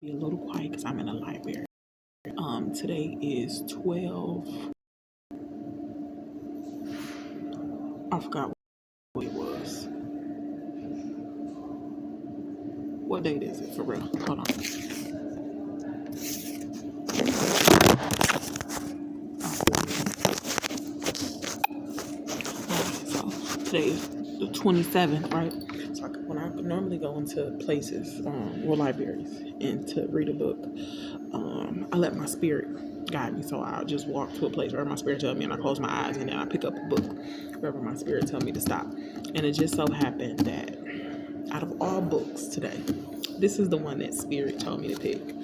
Be a little quiet because I'm in a library. Today is 12. I forgot what it was. What date is it for real? Hold on. So today is the 27th, right? So when I normally go into places, or libraries, and to read a book, I let my spirit guide me. So I'll just walk to a place where my spirit tells me, and I close my eyes, and then I pick up a book wherever my spirit tells me to stop. And it just so happened that out of all books today, this is the one that Spirit told me to pick.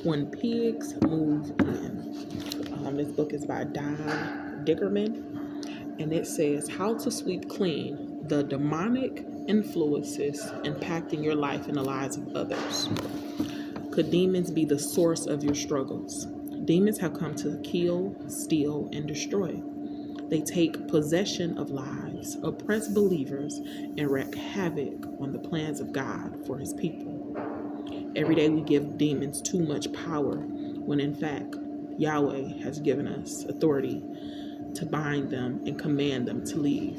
When Pigs Move In. This book is by Don Dickerman, and it says How to Sweep Clean the Demonic Influences Impacting Your Life and the Lives of Others. Could demons be the source of your struggles? Demons have come to kill, steal, and destroy. They take possession of lives, oppress believers, and wreak havoc on the plans of God for his people. Every day we give demons too much power, when in fact, Yahweh has given us authority to bind them and command them to leave.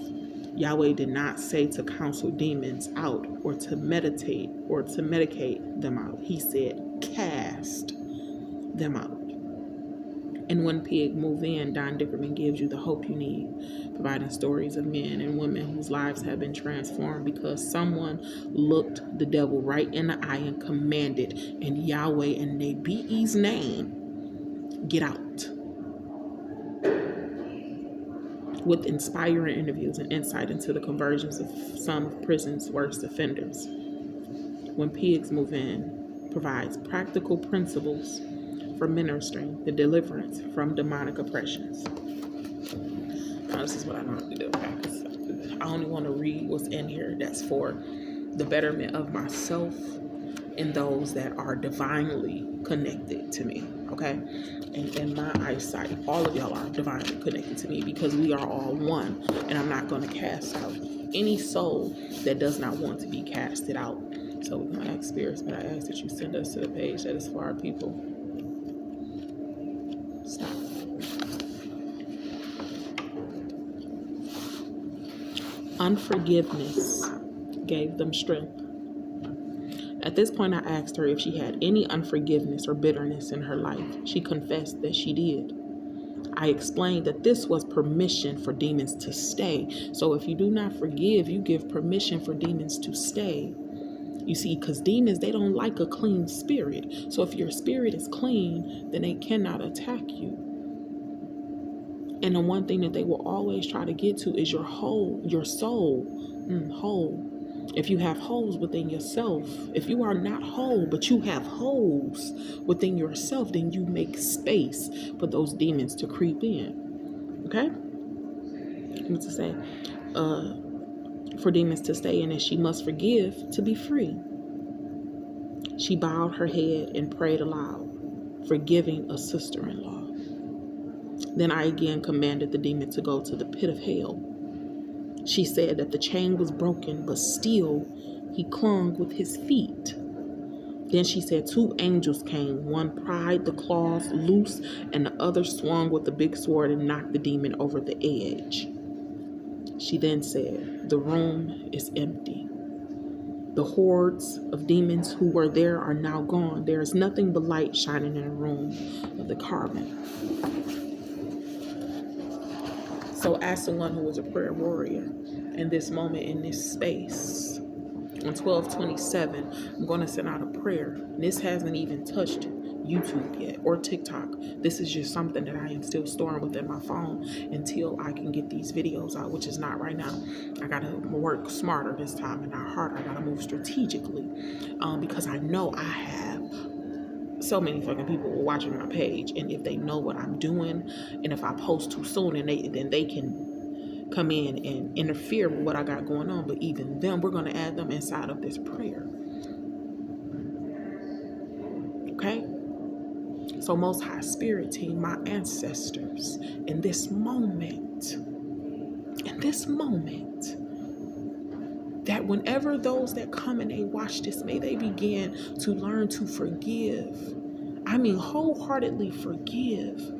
Yahweh did not say to counsel demons out or to meditate or to medicate them out. He said, cast them out. And when Pig Move In, Don Dickerman gives you the hope you need, providing stories of men and women whose lives have been transformed because someone looked the devil right in the eye and commanded in Yahweh and Nebi's name, get out. With inspiring interviews and insight into the conversions of some of prison's worst offenders. When Pigs Move In provides practical principles for ministering the deliverance from demonic oppressions. Now, this is what I normally do. I only want to read what's in here that's for the betterment of myself and those that are divinely connected to me, okay? And in my eyesight, all of y'all are divinely connected to me because we are all one, and I'm not going to cast out any soul that does not want to be casted out. So we're going to ask spirits, but I ask that you send us to the page that is for our people. Stop. Unforgiveness gave them strength. At this point, I asked her if she had any unforgiveness or bitterness in her life. She confessed that she did. I explained that this was permission for demons to stay. So if you do not forgive, you give permission for demons to stay. You see, because demons, they don't like a clean spirit. So if your spirit is clean, then they cannot attack you. And the one thing that they will always try to get to is your soul, whole. If you have holes within yourself, if you are not whole, but you have holes within yourself, then you make space for those demons to creep in. Okay? What to say? For demons to stay in, and she must forgive to be free. She bowed her head and prayed aloud, forgiving a sister-in-law. Then I again commanded the demon to go to the pit of hell. She said that the chain was broken, but still he clung with his feet. Then she said 2 angels came. One pried the claws loose, and the other swung with the big sword and knocked the demon over the edge. She then said, the room is empty. The hordes of demons who were there are now gone. There is nothing but light shining in the room of the carbon. So as someone who was a prayer warrior in this moment, in this space, on 12/27, I'm going to send out a prayer. And this hasn't even touched YouTube yet or TikTok. This is just something that I am still storing within my phone until I can get these videos out, which is not right now. I got to work smarter this time and not harder. I got to move strategically because I know I have so many fucking people watching my page, and if they know what I'm doing, and if I post too soon, then they can come in and interfere with what I got going on. But even them, we're going to add them inside of this prayer. Okay? So Most High Spirit Team, my ancestors, in this moment, that whenever those that come and they watch this, may they begin to learn to forgive. I mean, wholeheartedly forgive.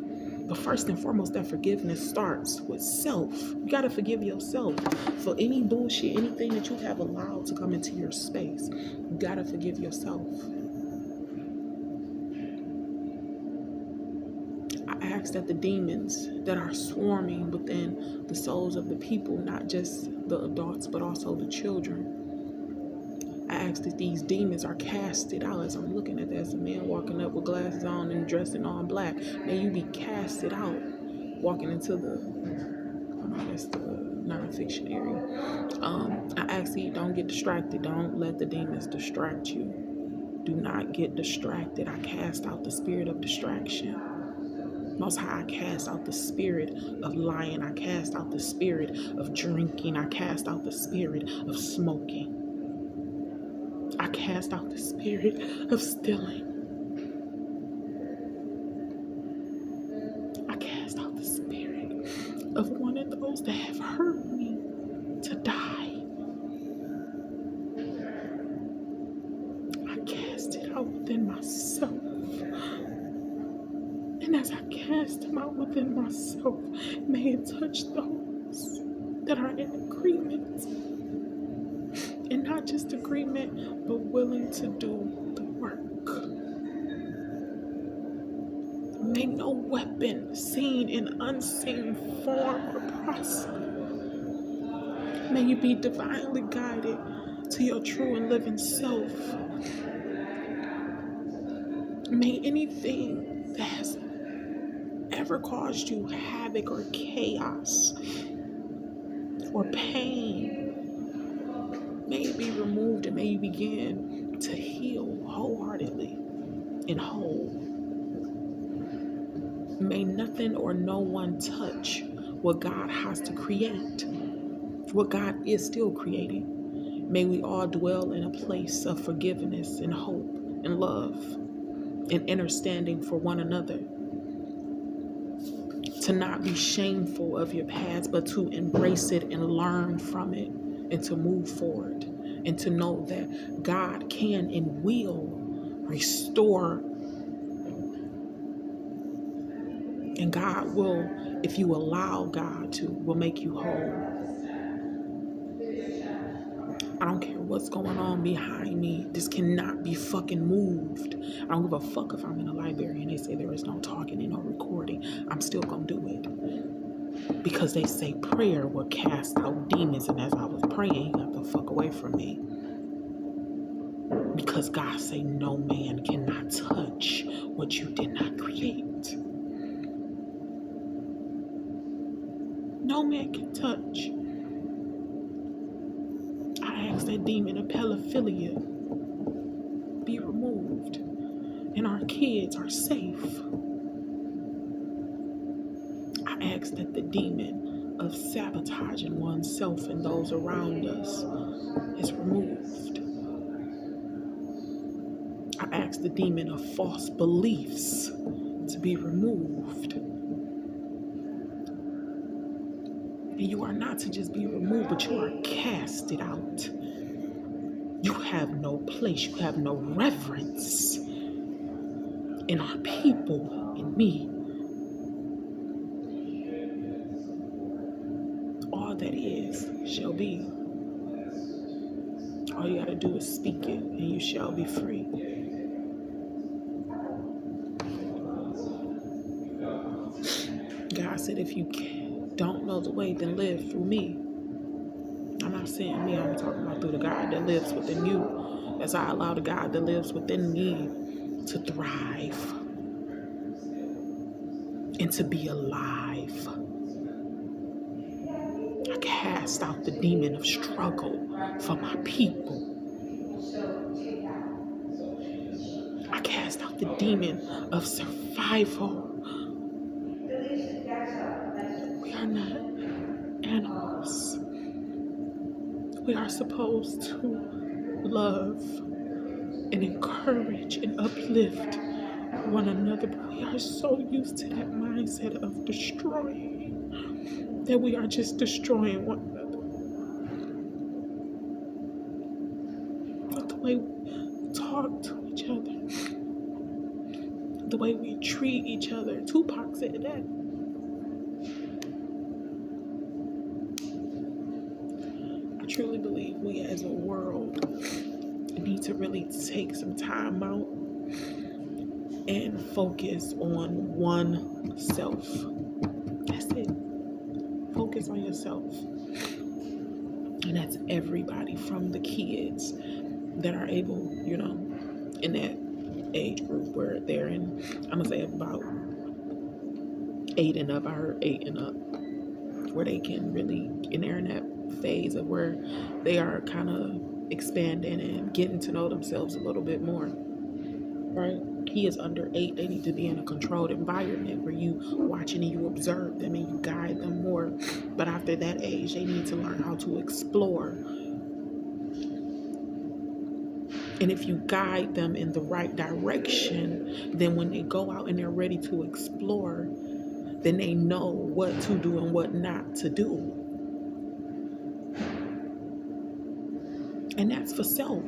But first and foremost, that forgiveness starts with self. You got to forgive yourself for any bullshit, anything that you have allowed to come into your space. You got to forgive yourself. I ask that the demons that are swarming within the souls of the people, not just the adults, but also the children, I ask that these demons are casted out. As I'm looking at that, as a man walking up with glasses on and dressed in all black, may you be casted out, walking into that's the non-fiction area. I ask that you don't get distracted. Don't let the demons distract you. Do not get distracted. I cast out the spirit of distraction. Most High, I cast out the spirit of lying. I cast out the spirit of drinking. I cast out the spirit of smoking. I cast out the spirit of stealing. I cast out the spirit of wanting those that have hurt me to die. I cast it out within myself. And as I cast them out within myself, may it touch those that are in agreement. And not just agreement, but willing to do the work. May no weapon, seen in unseen form or prosper. May you be divinely guided to your true and living self. May anything that has ever caused you havoc or chaos or pain, may it be removed, and may you begin to heal wholeheartedly and whole. May nothing or no one touch what God has to create, what God is still creating. May we all dwell in a place of forgiveness and hope and love and understanding for one another. To not be shameful of your past, but to embrace it and learn from it, and to move forward, and to know that God can and will restore. And God will, if you allow God to, will make you whole. I don't care what's going on behind me. This cannot be fucking moved. I don't give a fuck if I'm in a library and they say there is no talking and no recording. I'm still gonna do it. Because they say prayer will cast out demons. And as I was praying, you got the fuck away from me. Because God say no man cannot touch what you did not create. No man can touch. I ask that demon of pedophilia be removed and our kids are safe. I ask that the demon of sabotaging oneself and those around us is removed. I ask the demon of false beliefs to be removed. And you are not to just be removed, but you are casted out. You have no place, you have no reverence in our people, in me. All that is shall be. All you gotta do is speak it, and you shall be free. God said, if you don't know the way, then live through me. I'm not saying me, I'm talking about through the God that lives within you. As I allow the God that lives within me to thrive and to be alive. I cast out the demon of struggle for my people. I cast out the demon of survival. We are not animals. We are supposed to love and encourage and uplift one another, but we are so used to that mindset of destroying that we are just destroying one another. way we talk to each other, the way we treat each other. Tupac said that. I truly believe we as a world need to really take some time out and focus on one self. That's it. Focus on yourself. And that's everybody, from the kids that are able, in that age group where they're in, I'm gonna say about 8 and up. I heard 8 and up, where they can really, they're in that phase of where they are kind of expanding and getting to know themselves a little bit more, right? He is under 8. They need to be in a controlled environment where you watch and you observe them and you guide them more. But after that age, they need to learn how to explore. And if you guide them in the right direction, then when they go out and they're ready to explore, then they know what to do and what not to do. And that's for self.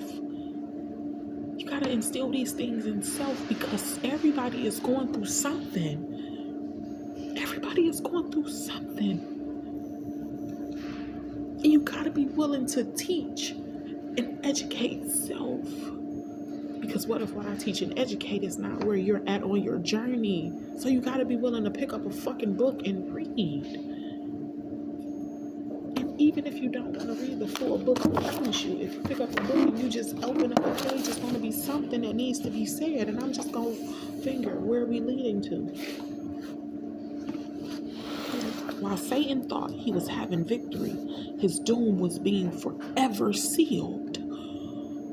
You got to instill these things in self, because everybody is going through something. Everybody is going through something. And you got to be willing to teach and educate self. Because what if what I teach and educate is not where you're at on your journey? So you got to be willing to pick up a fucking book and read. Even if you don't want to read the full book, I promise you, if you pick up a book and you just open up a page, it's going to be something that needs to be said. And I'm just going to finger, where are we leading to? While Satan thought he was having victory, his doom was being forever sealed.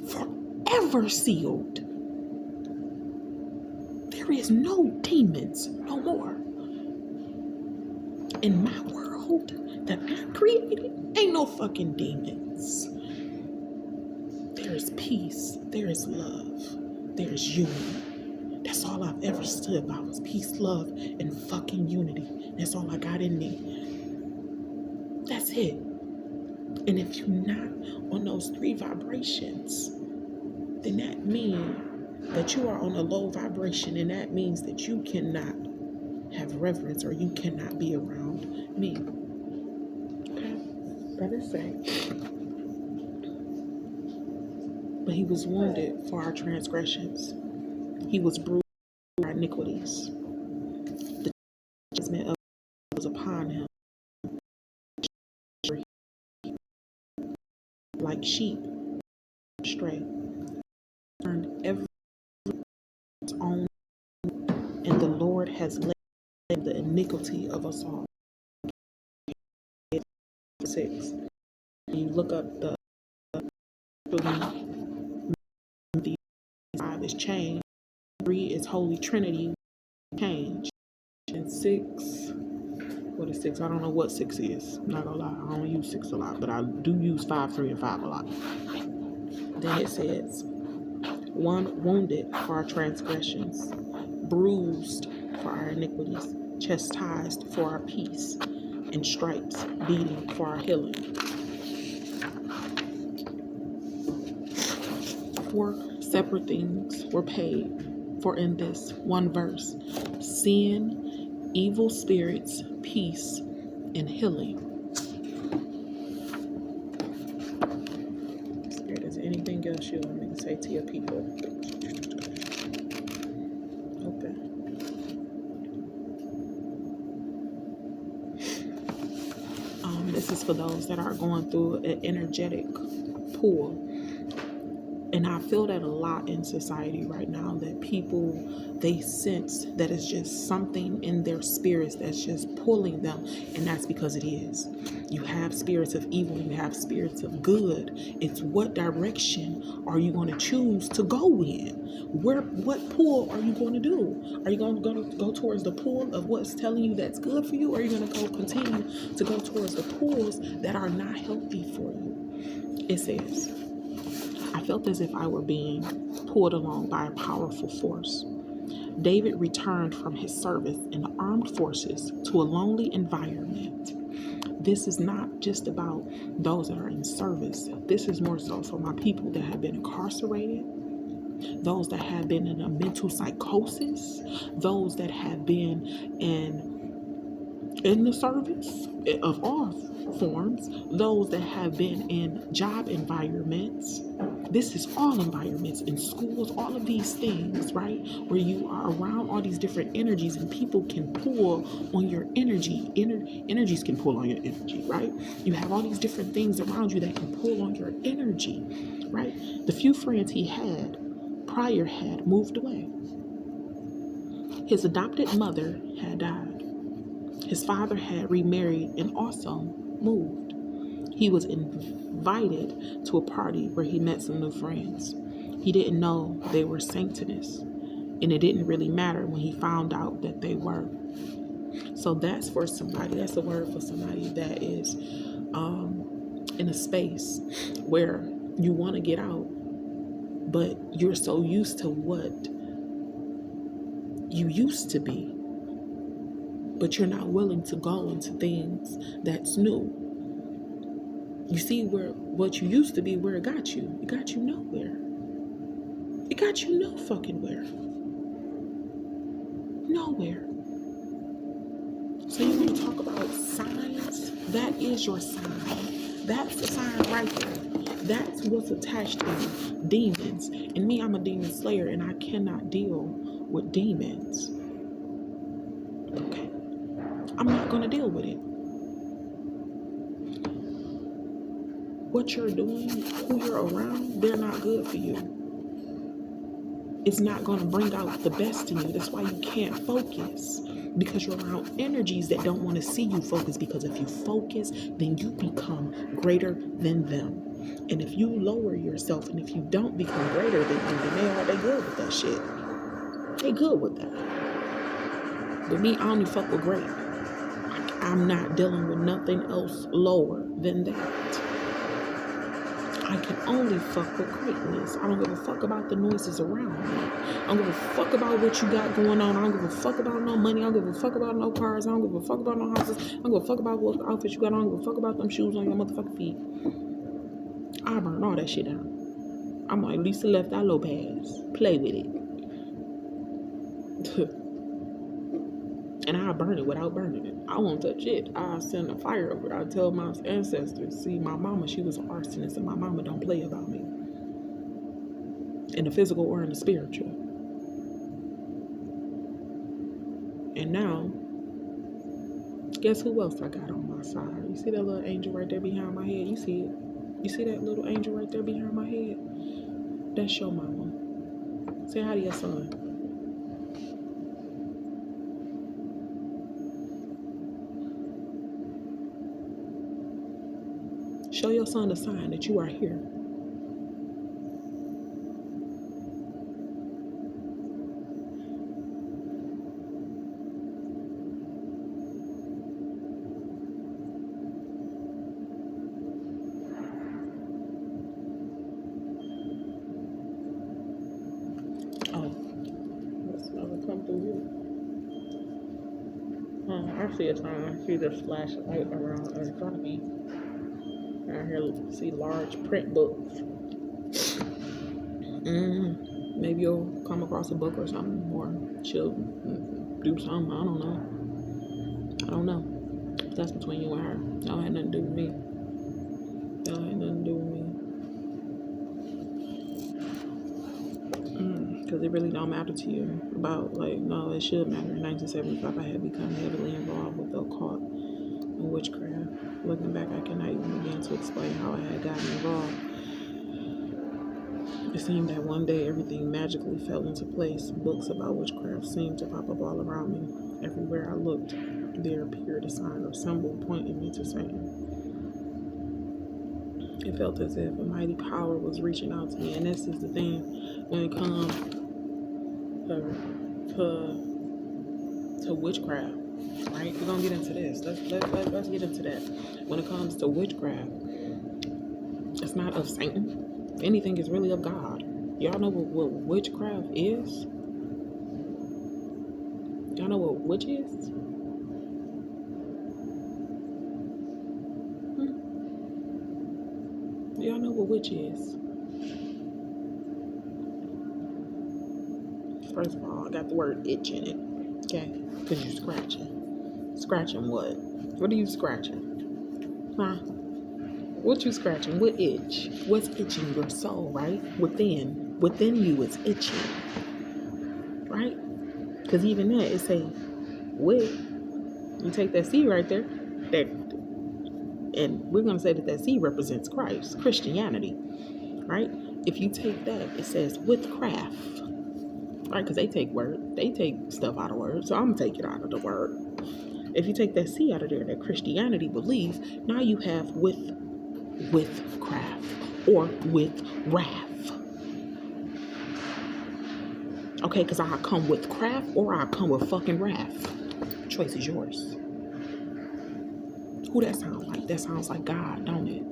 Forever sealed. There is no demons no more. In my world that I created, ain't no fucking demons. There is peace. There is love. There is unity. That's all I've ever stood by, was peace, love, and fucking unity. That's all I got in me. That's it. And if you're not on those 3 vibrations, then that means that you are on a low vibration, and that means that you cannot have reverence, or you cannot be around me. Okay? Better say. But he was wounded for our transgressions. He was bruised for our iniquities. The judgment of God was upon him. Like sheep, stray, turned every own, and the Lord has laid the iniquity of us all. 6. You look up the 5 is change. 3 is Holy Trinity, change. And 6, what is 6? I don't know what 6 is. I'm not gonna lie, I don't use 6 a lot, but I do use 5, 3, and 5 a lot. Then it says, 1 wounded for our transgressions, bruised for our iniquities, chastised for our peace, and stripes, beating for our healing. 4 separate things were paid for in this one verse: sin, evil spirits, peace, and healing. Spirit, is there anything else you want me to say to your people? Open. This is for those that are going through an energetic pull. And I feel that a lot in society right now, that people, they sense that it's just something in their spirits that's just pulling them. And that's because it is. You have spirits of evil, you have spirits of good. It's what direction are you going to choose to go in? What pull are you going to do? Are you going to go towards the pull of what's telling you that's good for you? Or are you going to continue to go towards the pulls that are not healthy for you? It says, I felt as if I were being pulled along by a powerful force. David returned from his service in the armed forces to a lonely environment. This is not just about those that are in service. This is more so for my people that have been incarcerated, those that have been in a mental psychosis, those that have been in the service of all forms, those that have been in job environments. This is all environments, in schools, all of these things, right? Where you are around all these different energies and people can pull on your energy. Energies can pull on your energy, right? You have all these different things around you that can pull on your energy, right? The few friends he had prior had moved away. His adopted mother had died. His father had remarried and also moved. He was invited to a party where he met some new friends. He didn't know they were Satanists, and it didn't really matter when he found out that they were. So that's for somebody. That's a word for somebody that is in a space where you want to get out, but you're so used to what you used to be, but you're not willing to go into things that's new. You see where what you used to be, where it got you. It got you nowhere. It got you no fucking where. Nowhere. So you want to talk about signs? That is your sign. That's the sign right there. That's what's attached to demons. And me, I'm a demon slayer, and I cannot deal with demons. Okay. I'm not going to deal with it. What you're doing, who you're around, they're not good for you. It's not going to bring out the best in you. That's why you can't focus, because you're around energies that don't want to see you focus, because if you focus, then you become greater than them. And if you lower yourself and if you don't become greater than them, then they good with that shit. They good with that. But me, I only fuck with great. I'm not dealing with nothing else lower than that. I can only fuck with greatness. I don't give a fuck about the noises around me. I don't give a fuck about what you got going on. I don't give a fuck about no money. I don't give a fuck about no cars. I don't give a fuck about no houses. I don't give a fuck about what outfits you got on. I don't give a fuck about them shoes on your motherfucking feet. I burn all that shit down. I'm like Lisa Left Eye Lopez. Play with it. And I burn it without burning it. I won't touch it. I send a fire over it. I tell my ancestors, see, my mama, she was an arsonist, and my mama don't play about me. In the physical or in the spiritual. And now, guess who else I got on my side? You see that little angel right there behind my head? You see it? You see that little angel right there behind my head? That's your mama. Say hi to your son. Show your son a sign that you are here. Oh, let's never come through here. I see a sign. I see this flashlight around in front of me. I here see large print books. Maybe you'll come across a book or something, or she'll do something. I don't know. That's between you and her. That had nothing to do with me. That had nothing to do with me. Because it really don't matter to you about, like, no, it should matter. In 1975, I had become heavily involved with the occult and witchcraft. Looking back, I cannot even begin to explain how I had gotten involved. It seemed that one day everything magically fell into place. Books about witchcraft seemed to pop up all around me. Everywhere I looked, there appeared a sign or symbol pointing me to Satan. It felt as if a mighty power was reaching out to me. And this is the thing, when it comes to witchcraft, right? We're gonna get into this. Let's get into that. When it comes to witchcraft, it's not of Satan. If anything, is really of God. Y'all know what witchcraft is? Y'all know what witch is? witch is? First of all, I got the word itch in it. Okay? Because you're scratching. Scratching what? What are you scratching? Huh? What you scratching? What itch? What's itching your soul, right? Within you is itching. Right? Because even that, it say, with. You take that C right there, that, and we're going to say that C represents Christ, Christianity, right? If you take that, it says with craft, right? Because they take stuff out of word, so I'm going to take it out of the word. If you take that C out of there, that Christianity belief, now you have with craft or with wrath. Okay, because I come with craft or I come with fucking wrath. Choice is yours. Who that sounds like? That sounds like God, don't it?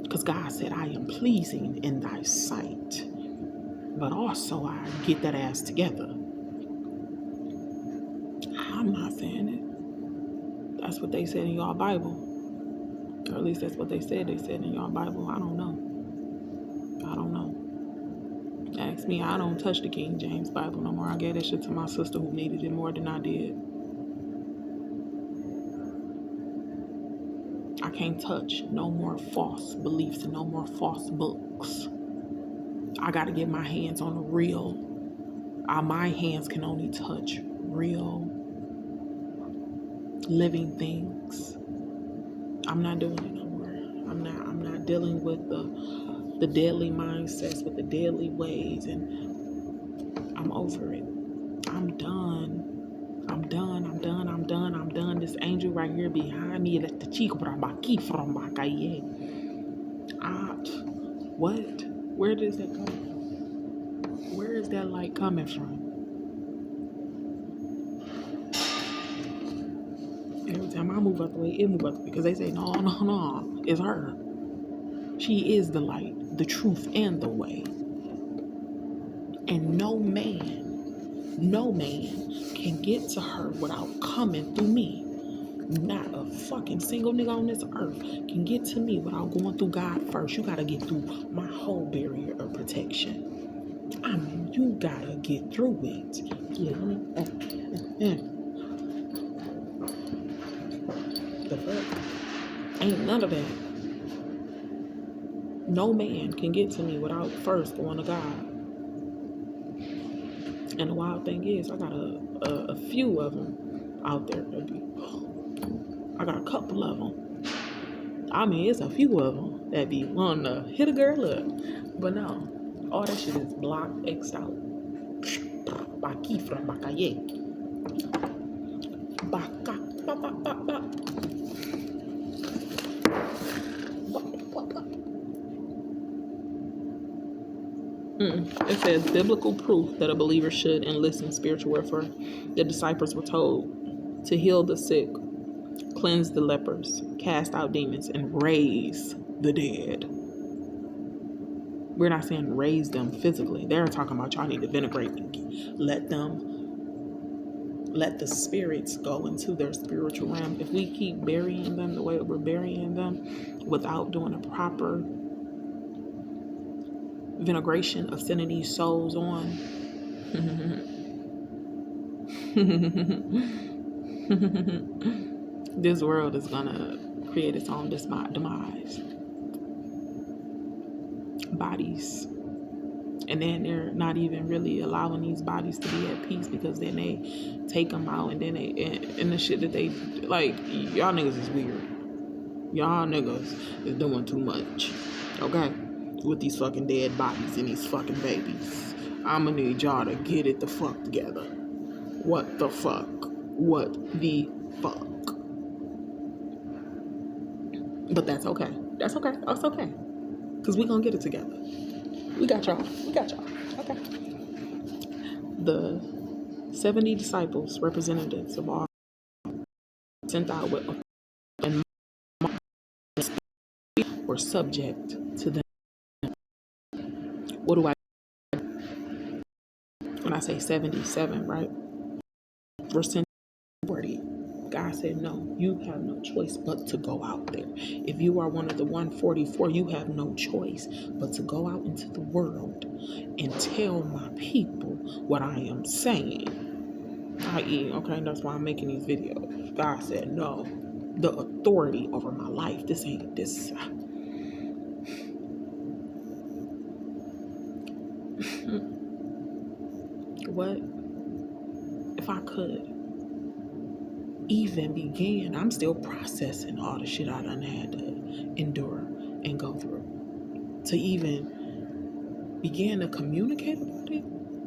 Because God said, I am pleasing in thy sight. But also, I get that ass together. I'm not saying it. That's what they said in your Bible. Or at least that's what they said in your Bible. I don't know. Ask me, I don't touch the King James Bible no more. I gave that shit to my sister who needed it more than I did. I can't touch no more false beliefs and no more false books. I got to get my hands on the real. My hands can only touch real living things. I'm not doing it no more. I'm not dealing with the deadly mindsets, with the deadly ways, and I'm over it. I'm done. This angel right here behind me, let the chico from what? Where does that come from? Where is that light coming from? Every time I move out the way, it move out the way. Because they say, no, it's her. She is the light, the truth, and the way. And no man can get to her without coming through me. Not a fucking single nigga on this earth can get to me without going through God first. You gotta get through my whole barrier of protection. You gotta get through it. The fuck? Ain't none of that. No man can get to me without first going to God. And the wild thing is, I got a few of them out there, baby. I got a couple of them. I mean, it's a few of them that be wanting to hit a girl up. But no, all that shit is blocked, X'd out. Baki from Bakaye. Baka. It says biblical proof that a believer should enlist in spiritual warfare. The disciples were told to heal the sick, cleanse the lepers, cast out demons, and raise the dead. We're not saying raise them physically. They're talking about y'all need to venerate them. Let the spirits go into their spiritual realm. If we keep burying them the way that we're burying them without doing a proper veneration of sending these souls on, this world is gonna create its own demise. Bodies. And then they're not even really allowing these bodies to be at peace, because then they take them out, and then and the shit that they, like, y'all niggas is weird. Y'all niggas is doing too much. Okay? With these fucking dead bodies and these fucking babies. I'ma need y'all to get it the fuck together. What the fuck? What the fuck? But that's okay. That's okay. That's okay. Because we gonna get it together. We got y'all. Okay. The 70 disciples, representatives of all, sent out with and were subject to them. What do I when I say 77, right? We're sent 40. God said, no, you have no choice but to go out there. If you are one of the 144, you have no choice but to go out into the world and tell my people what I am saying. I.e., okay, that's why I'm making these videos. God said, no, the authority over my life. This ain't this. What if I could even begin? I'm still processing all the shit I done had to endure and go through. To even begin to communicate about it,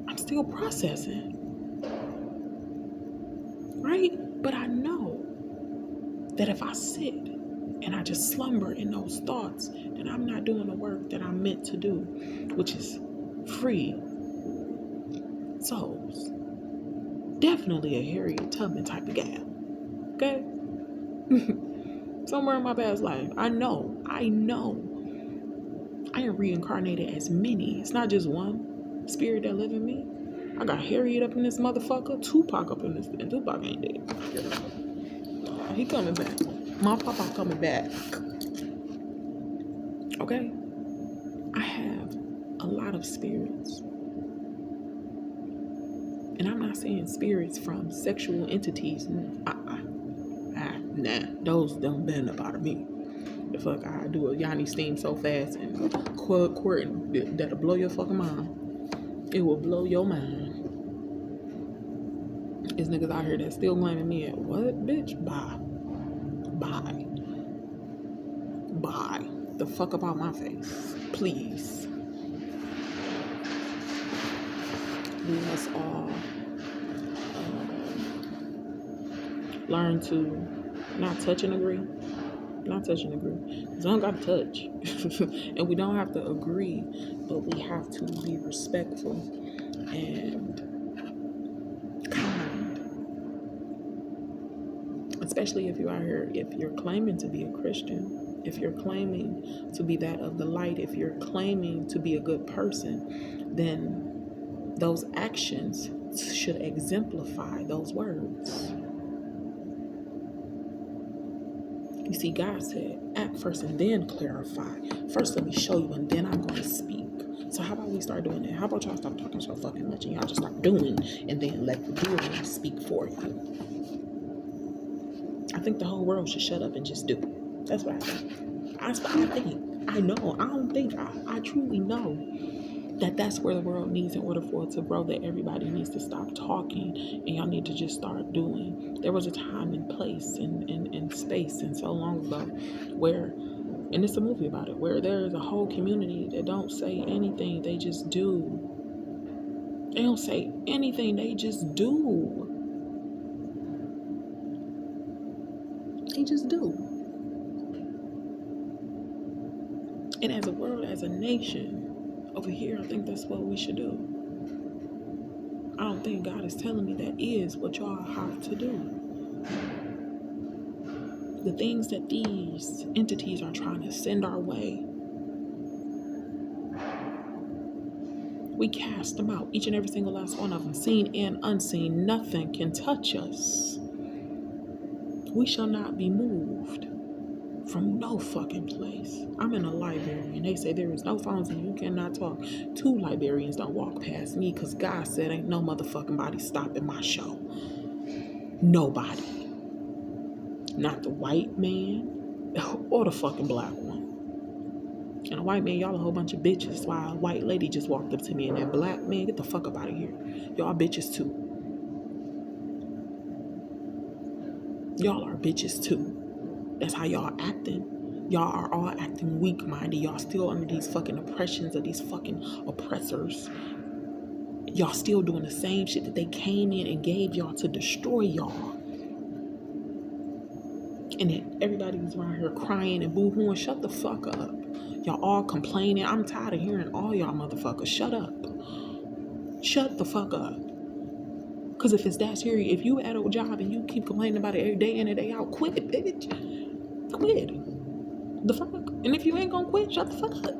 I'm still processing. Right? But I know that if I sit and I just slumber in those thoughts, then I'm not doing the work that I'm meant to do, which is free souls. Definitely a Harriet Tubman type of gal. Okay? Somewhere in my past life, I know I am reincarnated as many. It's not just one spirit that live in me. I got Harriet up in this motherfucker, Tupac up in this, and Tupac ain't dead. He coming back. My papa coming back. Okay? I have a lot of spirits. And I'm not saying spirits from sexual entities. Nah, those don't bend up out of me. The fuck I do a Yanni steam so fast and court that'll blow your fucking mind. It will blow your mind. There's niggas out here that still blaming me at what, bitch? Bye. The fuck up out my face. Please. We must all learn to not touch and agree. Because I don't got to touch. And we don't have to agree, but we have to be respectful and kind. Especially if you're out here, if you're claiming to be a Christian, if you're claiming to be that of the light, if you're claiming to be a good person, then those actions should exemplify those words. You see, God said, act first and then clarify. First, let me show you, and then I'm going to speak. So how about we start doing that? How about y'all stop talking so fucking much and y'all just start doing, and then let the doing speak for you? I think the whole world should shut up and just do it. That's what I think. That's what I think. I know. I don't think. I truly know that that's where the world needs in order for it to grow, that everybody needs to stop talking and y'all need to just start doing. There was a time and place and space and so long ago where, and it's a movie about it, where there's a whole community that don't say anything, they just do. They don't say anything, they just do. They just do. And as a world, as a nation, over here, I think that's what we should do. I don't think God is telling me that is what y'all have to do. The things that these entities are trying to send our way, we cast them out, each and every single last one of them, seen and unseen. Nothing can touch us. We shall not be moved from no fucking place. I'm in a library and they say there is no phones and you cannot talk. 2 librarians don't walk past me because God said ain't no motherfucking body stopping my show. Nobody. Not the white man or the fucking black one. And a white man, y'all a whole bunch of bitches, while a white lady just walked up to me, and that black man, get the fuck up out of here. Y'all bitches too. Y'all are bitches too. That's how y'all acting. Y'all are all acting weak-minded. Y'all still under these fucking oppressions of these fucking oppressors. Y'all still doing the same shit that they came in and gave y'all to destroy y'all. And then everybody's around here crying and boo-hooing. Shut the fuck up. Y'all all complaining. I'm tired of hearing all y'all motherfuckers. Shut up. Shut the fuck up. Because if it's that serious, if you at a job and you keep complaining about it every day in and day out, quit, bitch. Quit. The fuck? And if you ain't gonna quit, shut the fuck up.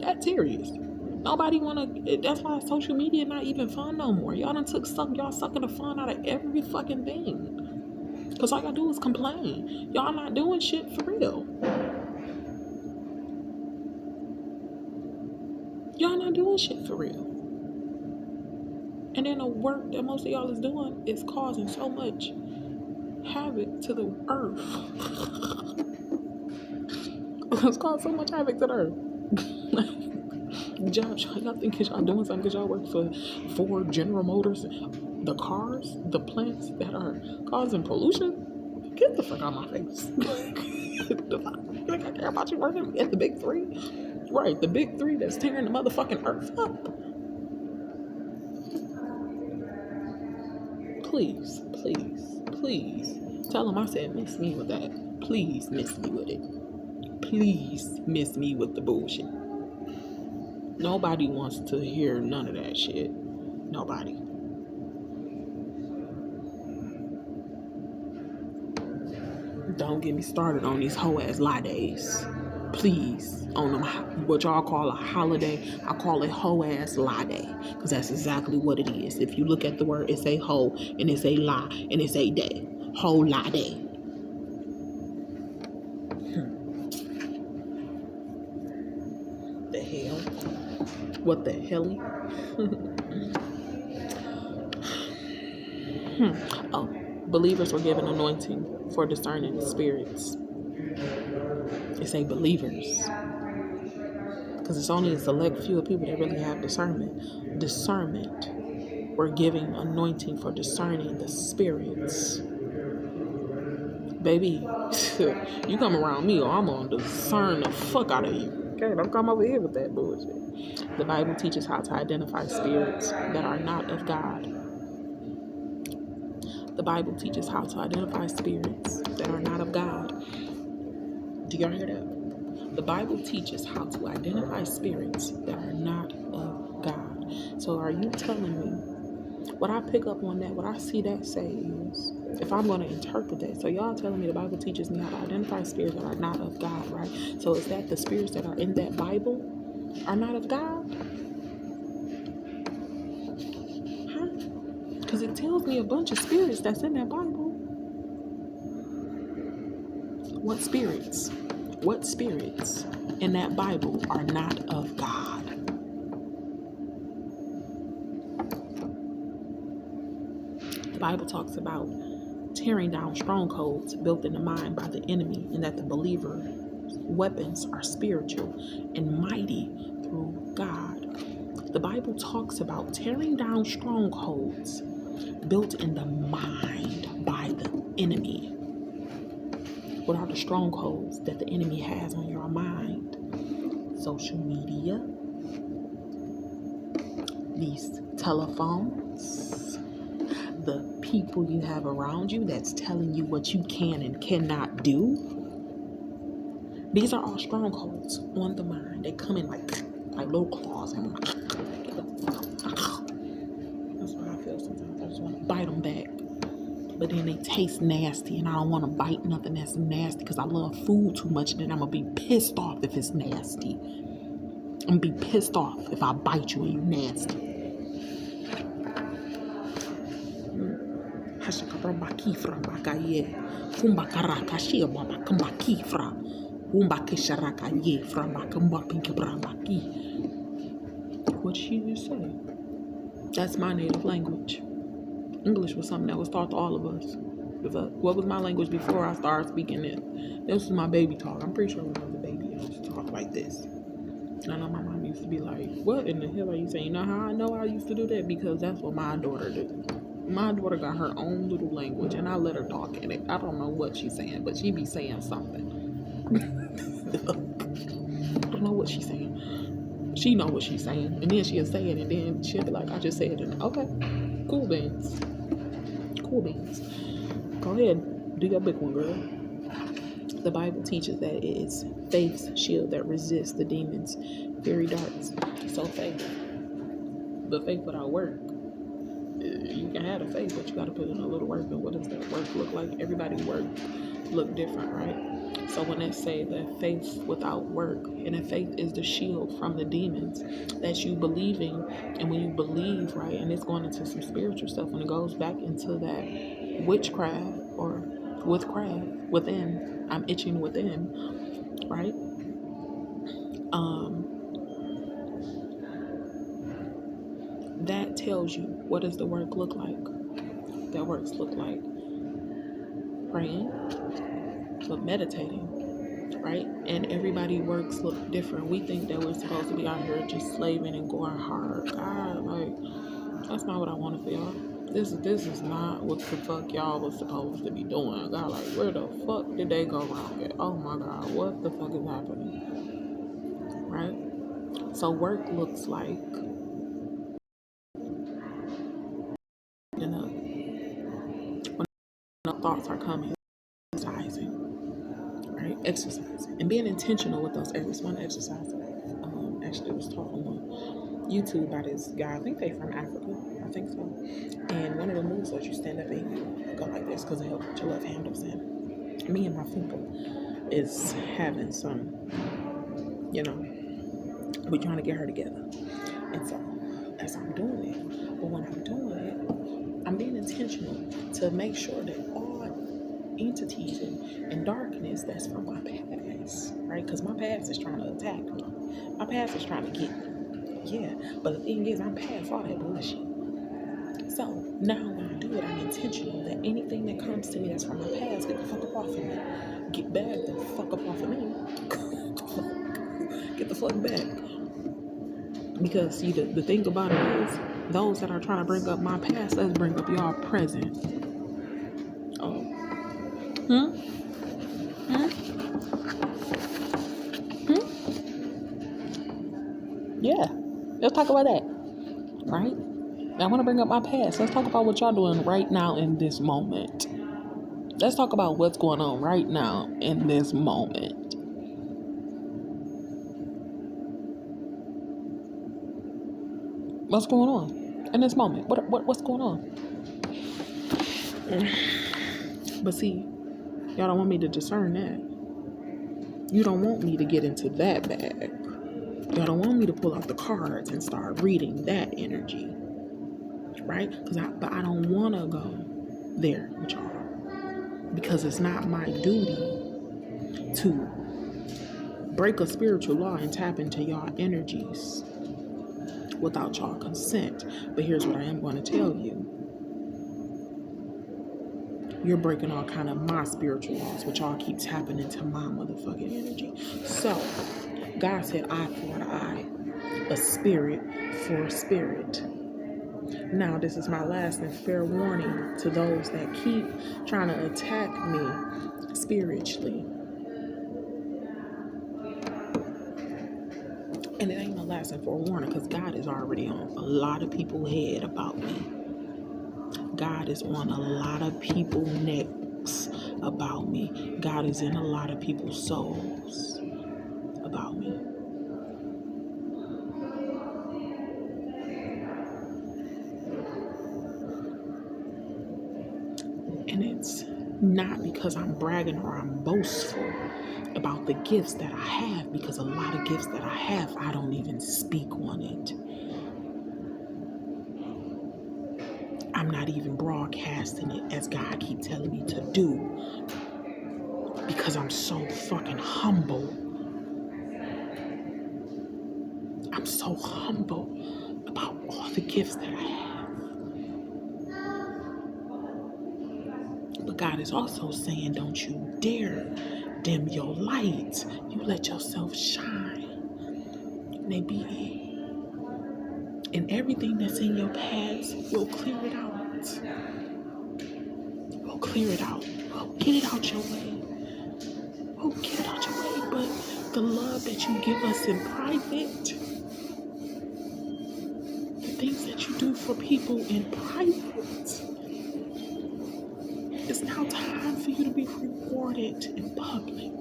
That's serious. Nobody wanna, that's why social media not even fun no more. Y'all done y'all sucking the fun out of every fucking thing. Because all y'all do is complain. Y'all not doing shit for real. Y'all not doing shit for real. And then the work that most of y'all is doing is causing so much havoc to the earth. It's caused so much havoc to the earth. Y'all think y'all doing something because y'all work for Ford, General Motors, the cars, the plants that are causing pollution? Get the fuck out of my face. Like I care about you working at the big three? Right, the big three that's tearing the motherfucking earth up. Please, please, please. Tell them I said miss me with that. Please miss me with it. Please miss me with the bullshit. Nobody wants to hear none of that shit. Nobody. Don't get me started on these hoe ass lie days. Please. On them, what y'all call a holiday, I call it hoe ass lie day. Because that's exactly what it is. If you look at the word, it's a hoe and it's a lie and it's a day. Hoe lie day. The hell? What the hell? Oh, believers were given anointing for discerning spirits. It say believers. Because it's only a select few of people that really have discernment. Discernment. We're giving anointing for discerning the spirits. Baby, you come around me or I'm gonna discern the fuck out of you. Okay, don't come over here with that bullshit. The Bible teaches how to identify spirits that are not of God. The Bible teaches how to identify spirits that are not of God. Do y'all hear that? The Bible teaches how to identify spirits that are not of God. So are you telling me, what I pick up on that, what I see that say is, if I'm going to interpret that, so y'all telling me the Bible teaches me how to identify spirits that are not of God, right? So is that the spirits that are in that Bible are not of God? Huh? Because it tells me a bunch of spirits that's in that Bible. What spirits? What spirits in that Bible are not of God? The Bible talks about tearing down strongholds built in the mind by the enemy, and that the believer's weapons are spiritual and mighty through God. The Bible talks about tearing down strongholds built in the mind by the enemy. What are the strongholds that the enemy has on your mind? Social media, these telephones, the people you have around you that's telling you what you can and cannot do. These are all strongholds on the mind. They come in like little claws. And that's what I feel sometimes. I just want to bite them back. But then they taste nasty, and I don't want to bite nothing that's nasty because I love food too much, and then I'm going to be pissed off if it's nasty. I'm going to be pissed off if I bite you and you nasty. What she just say? That's my native language. English was something that was taught to all of us. What was my language before I started speaking it? This was my baby talk. I'm pretty sure when I was a baby, I used to talk like this. And I know my mom used to be like, what in the hell are you saying? You know how I know I used to do that? Because that's what my daughter did. My daughter got her own little language, and I let her talk in it. I don't know what she's saying, but she be saying something. I don't know what she's saying. She know what she's saying, and then she'll say it, and then she'll be like, I just said it. And okay, cool beans. Cool beans. Go ahead, do your big one, girl. The Bible teaches that it is faith's shield that resists the demons' fiery darts. So faith. But faith without work. You can have the faith, but you got to put in a little work. And what does that work look like? Everybody's work look different, right? So when they say that faith without work, and that faith is the shield from the demons, that's you believing, and when you believe, right, and it's going into some spiritual stuff, when it goes back into that witchcraft or with craft within. I'm itching within, right? Um, that tells you, what does the work look like? That works look like praying, look meditating, right? And everybody works look different. We think that we're supposed to be out here just slaving and going hard. God, like, that's not what I want for y'all. This is not what the fuck y'all was supposed to be doing. God, like, where the fuck did they go wrong at? Oh my God, what the fuck is happening? Right? So work looks like, you know, when the thoughts are coming, exercising, right? Exercising and being intentional with those. Every one exercise that I actually was taught on YouTube by this guy. I think they from Africa. I think so. And one of the moves was you stand up and you go like this because it helps your left hand. Me and my people is having some, we're trying to get her together. And so as I'm doing it, but when I'm doing it, I'm being intentional to make sure that all entities and darkness that's from my past, right? Because my past is trying to attack me. My past is trying to get me. Yeah, but the thing is, I'm past all that bullshit. So now when I do it, I'm intentional that anything that comes to me that's from my past, get the fuck up off of me. Get back the fuck up off of me. Get the fuck back. Because see, the thing about it is, those that are trying to bring up my past, let's bring up y'all present. Oh. Hmm? Hmm? Hmm? Yeah. Let's talk about that. Right? I want to bring up my past. Let's talk about what y'all doing right now in this moment. Let's talk about what's going on right now in this moment. What's going on in this moment? What's going on? But see, y'all don't want me to discern that. You don't want me to get into that bag. Y'all don't want me to pull out the cards and start reading that energy, right? But I don't want to go there with y'all because it's not my duty to break a spiritual law and tap into y'all energies without y'all consent. But here's what I am going to tell you. You're breaking all kind of my spiritual laws, which y'all keep tapping into my motherfucking energy. So, God said eye for an eye, a spirit for a spirit. Now, this is my last and fair warning to those that keep trying to attack me spiritually. And it ain't no last and fair warning because God is already on a lot of people's head about me. God is on a lot of people's necks about me. God is in a lot of people's souls about me. And it's not because I'm bragging or I'm boastful about the gifts that I have, because a lot of gifts that I have, I don't even speak on it. I'm not even broadcasting it as God keep telling me to do because I'm so fucking humble. I'm so humble about all the gifts that I have. But God is also saying, don't you dare dim your light. You let yourself shine. Maybe, and everything that's in your past, we'll clear it out. We'll clear it out. We'll get it out your way. We'll get it out your way. But the love that you give us in private, the things that you do for people in private, it's now time for you to be rewarded in public.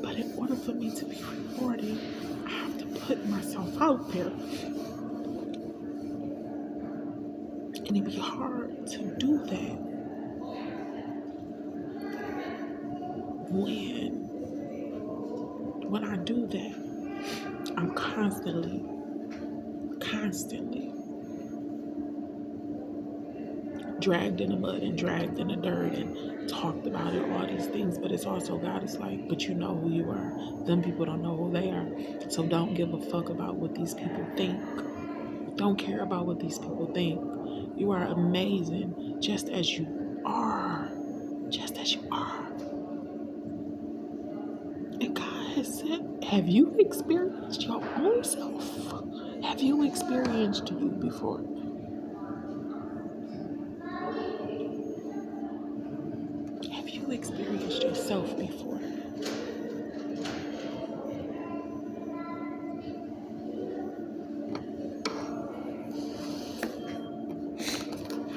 But in order for me to be rewarded, I have to put myself out there. And it'd be hard to do that when I do that, I'm constantly dragged in the mud and dragged in the dirt and talked about it, all these things. But it's also God is like, but you know who you are. Them people don't know who they are. So don't give a fuck about what these people think. Don't care about what these people think. You are amazing just as you are. Just as you are. And God has said, have you experienced your own self? Have you experienced you before? Have you experienced yourself before?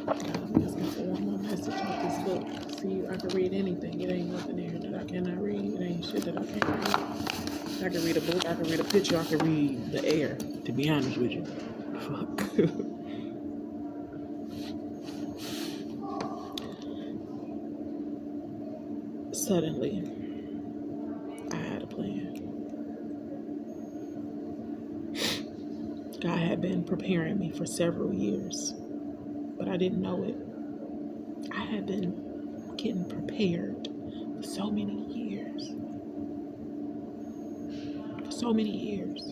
I'm asking for one more message off this book. See, I can read anything. It ain't nothing there that I cannot read. It ain't shit that I can't read. I can read a book, I can read a picture, I can read the air, to be honest with you. Fuck. Suddenly, I had a plan. God had been preparing me for several years, but I didn't know it. I had been getting prepared for so many years. For so many years.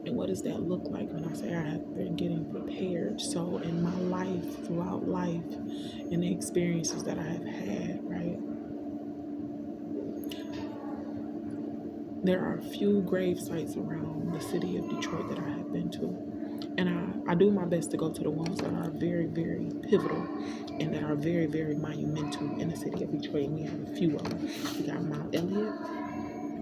And what does that look like when I say I have been getting prepared? So in my life, throughout life, and the experiences that I have had, right? There are a few grave sites around the city of Detroit that I have been to. And I do my best to go to the ones that are very, very pivotal and that are very, very monumental in the city of Detroit. And we have a few of them. We got Mount Elliott,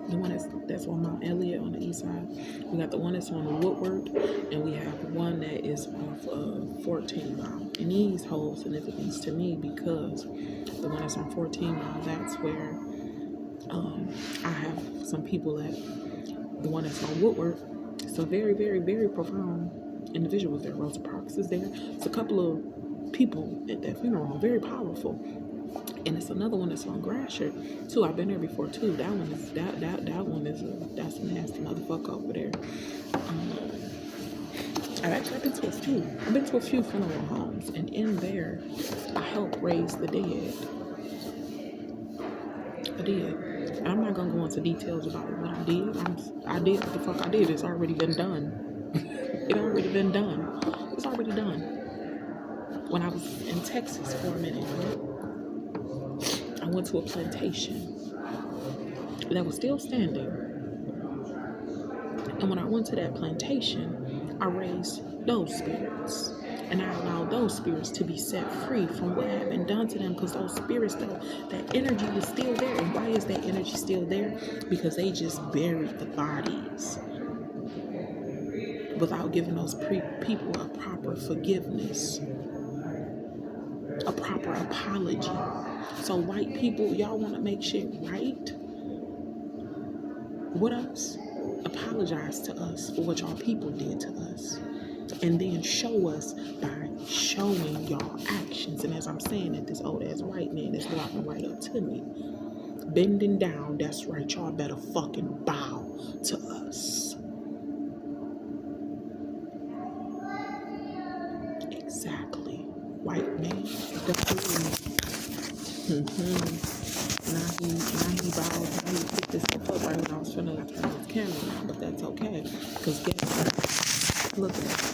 the one that's on Mount Elliott on the east side. We got the one that's on Woodward, and we have one that is off of 14 Mile. And these hold significance to me because the one that's on 14 Mile, that's where I have some people that the one that's on Woodward. It's a very, very, very profound individuals there. Rosa Parks is there. It's a couple of people at that funeral, very powerful. And it's another one that's on Gratiot too. I've been there before too. That one is that's a nasty motherfucker over there. I've been to a few. I've been to a few funeral homes, and in there, I help raise the dead. I did. And I'm not gonna go into details about what I did. I did what the fuck I did. It's already been done. It already been done. It's already done. When I was in Texas for a minute, right? I went to a plantation that was still standing. And when I went to that plantation, I raised those spirits. And I allowed those spirits to be set free from what had been done to them, because those spirits, though, that energy was still there. And why is that energy still there? Because they just buried the bodies without giving those people a proper forgiveness, a proper apology. So white people, y'all want to make shit right with us? Apologize to us for what y'all people did to us. And then show us by showing y'all actions. And as I'm saying it, this old ass white man is walking right up to me, bending down. That's right, y'all better fucking bow to us. Exactly. White man. Now he bowed. Now he picked this stuff up right when I was finna turn his camera on. But that's okay. Because guess what? Look at that.